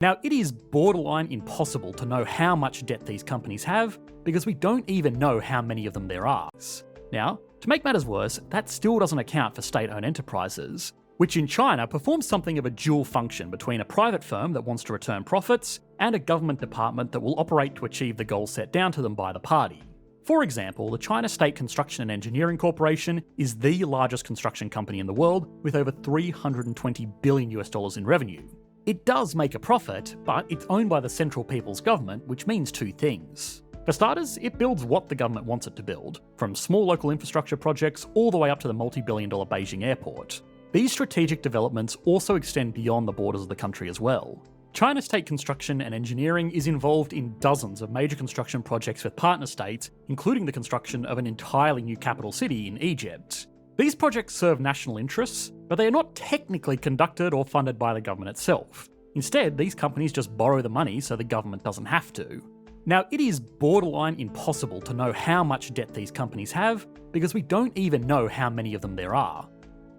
Now, it is borderline impossible to know how much debt these companies have because we don't even know how many of them there are. Now, to make matters worse, that still doesn't account for state-owned enterprises, which in China performs something of a dual function between a private firm that wants to return profits and a government department that will operate to achieve the goals set down to them by the party. For example, the China State Construction and Engineering Corporation is the largest construction company in the world with over $320 billion in revenue. It does make a profit, but it's owned by the Central People's Government, which means two things. For starters, it builds what the government wants it to build, from small local infrastructure projects all the way up to the multi-billion-dollar Beijing airport. These strategic developments also extend beyond the borders of the country as well. China State Construction and Engineering is involved in dozens of major construction projects with partner states, including the construction of an entirely new capital city in Egypt. These projects serve national interests, but they are not technically conducted or funded by the government itself. Instead, these companies just borrow the money so the government doesn't have to. Now, it is borderline impossible to know how much debt these companies have because we don't even know how many of them there are.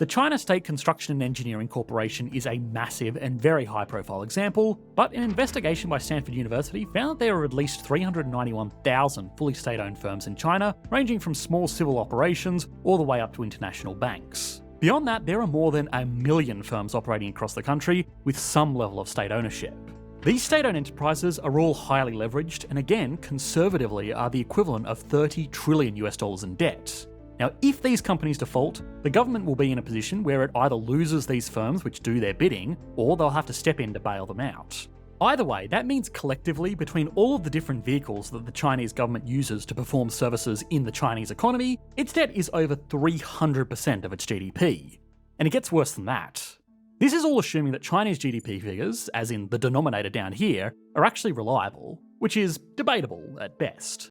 The China State Construction and Engineering Corporation is a massive and very high-profile example, but an investigation by Stanford University found that there are at least 391,000 fully state-owned firms in China, ranging from small civil operations all the way up to international banks. Beyond that, there are more than 1 million firms operating across the country with some level of state ownership. These state-owned enterprises are all highly leveraged and again, conservatively are the equivalent of $30 trillion in debt. Now, if these companies default, the government will be in a position where it either loses these firms which do their bidding, or they'll have to step in to bail them out. Either way, that means collectively, between all of the different vehicles that the Chinese government uses to perform services in the Chinese economy, its debt is over 300% of its GDP. And it gets worse than that. This is all assuming that Chinese GDP figures, as in the denominator down here, are actually reliable, which is debatable at best.